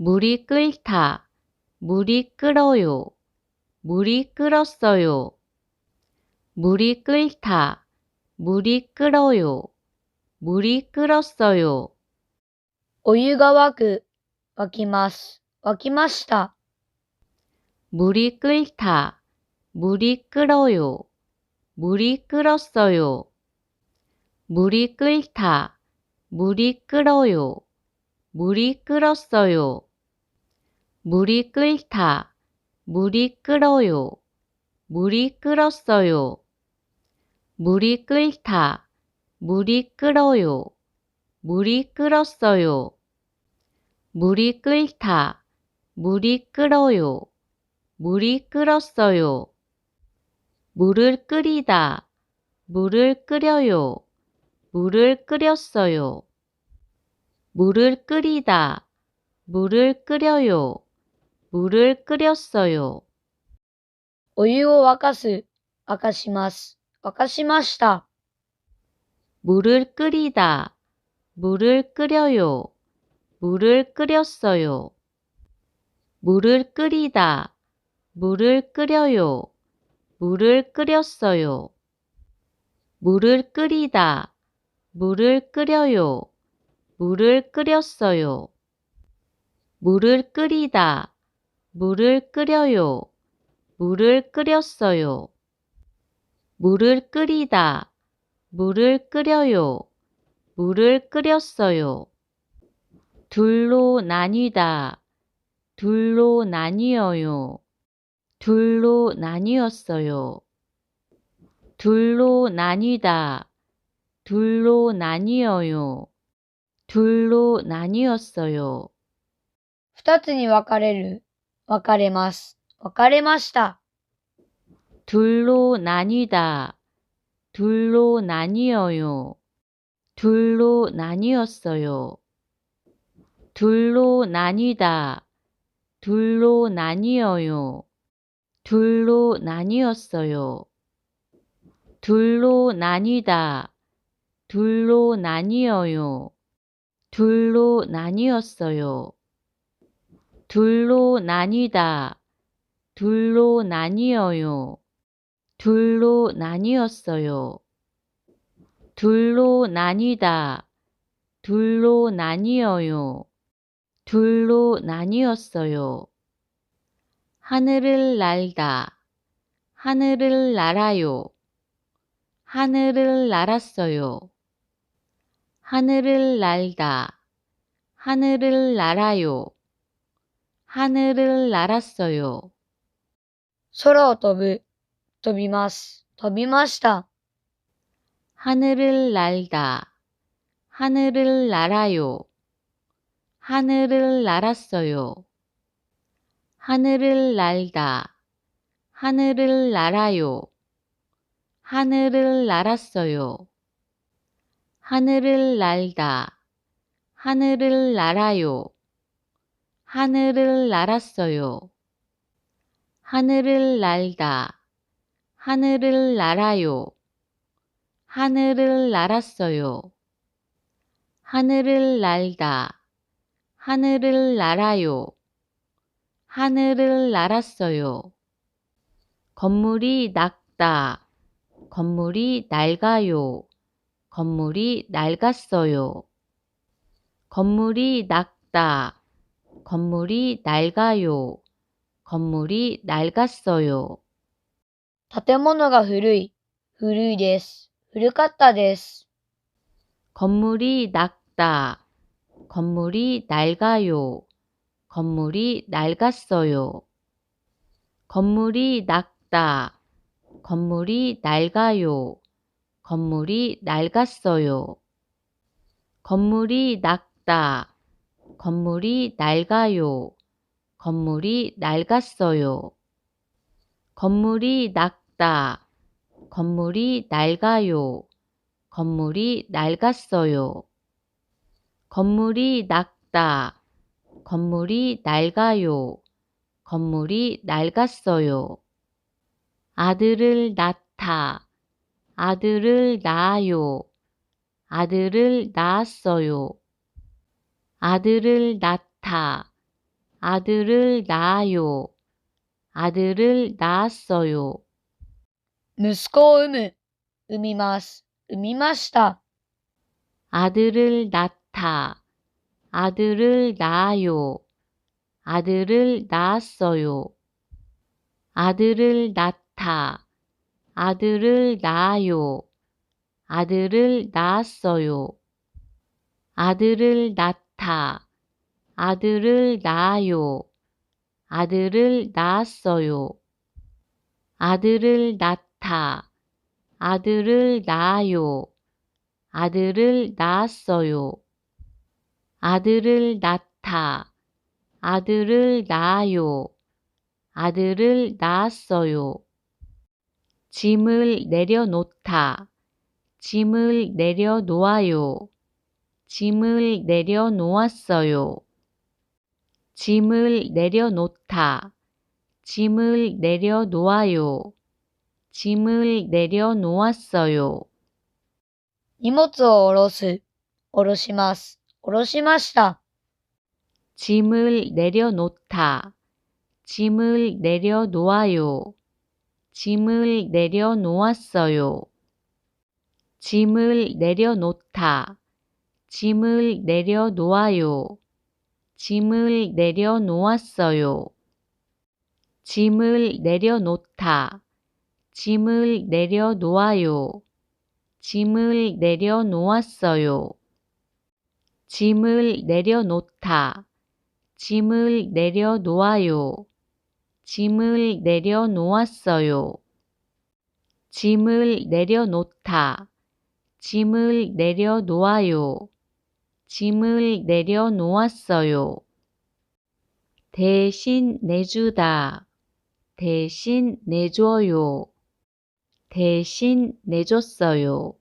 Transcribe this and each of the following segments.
물이 끓다. 물이 끓어요. 물이 끓었어요. 물이 끓다. 물이 끓어요. 물이 끓었어요. お湯が沸く、沸きます、沸きました。 물이 끓다. 물이 끓어요. 물이 끓었어요. 물이 끓다. 물이 끓어요. 물이 끓었어요. 물이 끓다. 물이 끓어요. 물이 끓었어요. 물이 끓다. 물이 끓어요. 물이 끓었어요. 물이 끓다. 물이 끓어요. 물이 끓었어요. 물을 끓이다. 물을 끓여요. 물을 끓였어요. 물을 끓이다. 물을 끓여요. 물을 끓였어요. お湯を沸かす、沸かします、沸かしました。 물을 끓이다. 물을 끓여요. 물을 끓였어요. 물을 끓이다. 물을 끓여요. 물을 끓였어요. 물을 끓이다. 물을 끓여요. 물을 끓였어요. 물을 끓이다. 물을 끓여요. 물을 끓였어요. 물을 끓이다. 물을 끓여요. 물을 끓였어요. 둘로 나뉘다. 둘로 나뉘어요. 둘로 나뉘었어요. 둘로 나뉘다. 둘로 나뉘어요. 둘로 나뉘었어요. 二つに分かれる、分かれます、分かれました。 둘로 나뉘다. 둘로 나뉘어요. 둘로 나뉘었어요. 둘로 나뉘다. 둘로 나뉘어요. 둘로 나뉘었어요. 둘로 나뉘다. 둘로 나뉘어요. 둘로 나뉘었어요. 둘로 나뉘다. 둘로 나뉘어요. 둘로 나뉘었어요. 둘로 나뉘다. 둘로 나뉘어요. 둘로 나뉘었어요. 하늘을 날다. 하늘을 날아요. 하늘을 날았어요. 하늘을 날다. 하늘을 날아요. 하늘을 날았어요. 空を飛ぶ、飛びます、飛びました。 하늘을 날다. 하늘을 날아요. 하늘을 날았어요. 하늘을 날다. 하늘을 날아요. 하늘을 날았어요. 하늘을 날다. 하늘을 날아요. 하늘을 날았어요. 하늘을 날다. 하늘을 날아요. 하늘을 날았어요. 하늘을 날다. 하늘을 날아요. 하늘을 날았어요. 건물이 낡다. 건물이 낡아요. 건물이 낡았어요. 건물이 낡다. 건물이 낡아요. 건물이 낡았어요. 建物が古い、古いです、古かったです。 건물이 낡다. 건물이 낡아요. 건물이 낡았어요. 건물이 낡다. 건물이 낡아요. 건물이 낡았어요. 건물이 낡다. 건물이 낡아요. 건물이 낡았어요. 건물이 낡다. 건물이 낡아요. 건물이 낡았어요. 건물이 낡다. 건물이 낡아요. 건물이 낡았어요. 아들을 낳다. 아들을 낳아요. 아들을 낳았어요. 아들을 낳다. 아들을 낳아요. 아들을 낳았어요. 息子を産む、産みます、産みました。 아들을 낳다. 아들을 낳아요. 아들을 낳았어요. 아들을 낳다. 아들을 낳아요. 아들을 낳았어요. 아들을 낳다. 아들을 낳아요. 아들을 낳았어요. 아들을 낳다. 아들을 낳아요. 아들을 낳았어요. 아들을 낳다. 아들을 낳아요. 아들을 낳았어요. 짐을 내려놓다. 짐을 내려놓아요. 짐을 내려놓았어요. 짐을 내려놓다. 짐을 내려놓아요. 짐을 내려놓았어요. 荷物を下ろす、下ろします、下ろしました。 짐을 내려놓다. 짐을 내려놓아요. 짐을 내려놓았어요. 짐을 내려놓다. 짐을 내려놓아요. 짐을 내려놓았어요. 짐을 내려놓다. 짐을 내려놓아요. 짐을 내려놓았어요. 짐을 내려놓다. 짐을 내려놓아요. 짐을 내려놓았어요. 짐을 내려놓다. 짐을 내려놓아요. 짐을 내려놓았어요. 대신 내주다. 대신 내줘요. 대신 내줬어요.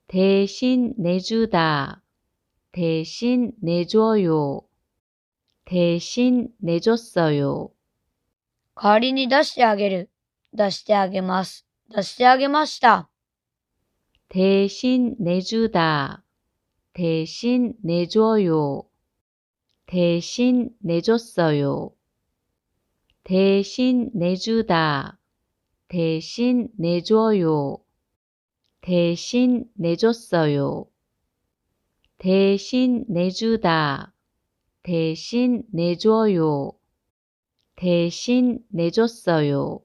대신 내주다. 대신 내줘요. 대신 내줬어요. 代わりに出してあげる、出してあげます、出してあげました。 대신 내주다. 대신 내줘요. 대신 내줬어요. 대신 내주다. 대신 내줘요. 대신 내줬어요. 대신 내주다. 대신 내줘요. 대신 내줬어요.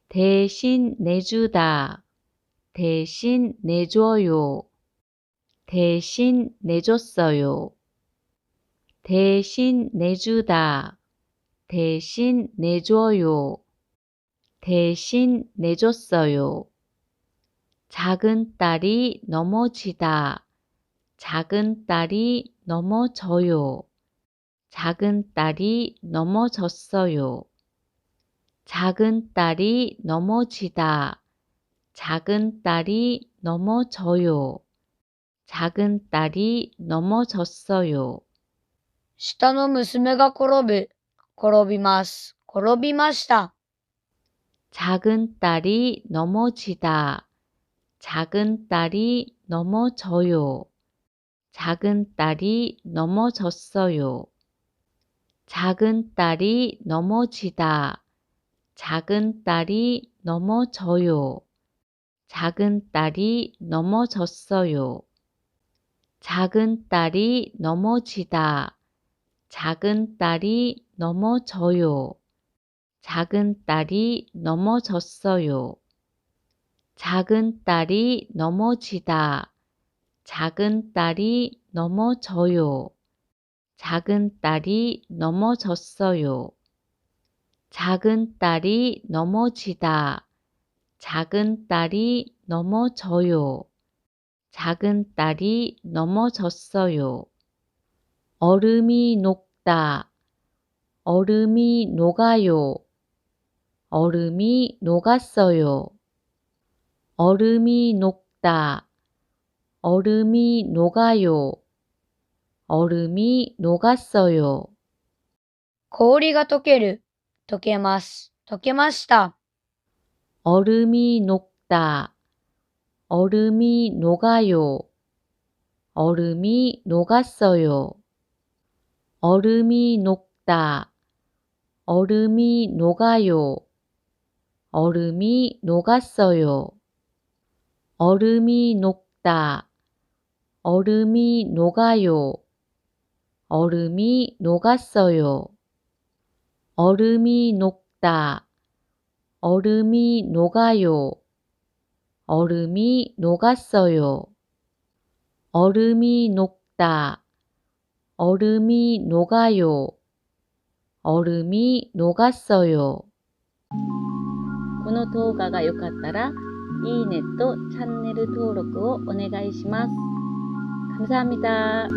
대신 내주다. 대신 내줘요. 대신 내줬어요. 대신 내주다. 대신 내줘요. 대신 내줬어요. 작은 딸이 넘어지다. 작은 딸이 넘어져요. 작은 딸이 넘어졌어요. 작은 딸이 넘어지다. 작은 딸이 넘어져요. 작은 딸이 넘어졌어요. 下の娘が転ぶ、転びます、転びました。 작은 딸이 넘어지다. 작은 딸이 넘어져요. 작은 딸이 넘어졌어요. 작은 딸이 넘어지다. 작은 딸이 넘어져요. 작은 딸이 넘어졌어요. 작은 딸이 넘어지다. 작은 딸이 넘어져요. 작은 딸이 넘어졌어요. 작은 딸이 넘어지다. 작은 딸이 넘어져요. 작은 딸이 넘어졌어요. 작은 딸이 넘어지다. 작은 딸이 넘어져요. 작은 딸이 넘어졌어요. 얼음이 녹다. 얼음이 녹아요. 얼음이 녹았어요. 얼음이 녹다. 얼음이 녹아요. 얼음이 녹았어요. 氷が溶ける、溶けます、溶けました。 얼음이 녹다. 얼음이 녹아요. 얼음이 녹았어요. 얼음이 녹다. 얼음이 녹아요. 얼음이 녹았어요. 얼음이 녹다. 얼음이 녹아요. 얼음이 녹았어요. 얼음이 녹다. 얼음이 녹아요. 얼음이 녹았어요. 얼음이 녹다. 얼음이 녹아요. 얼음이 녹았어요. この動画が良かったら、いいねとチャンネル登録をお願いします。감사합니다。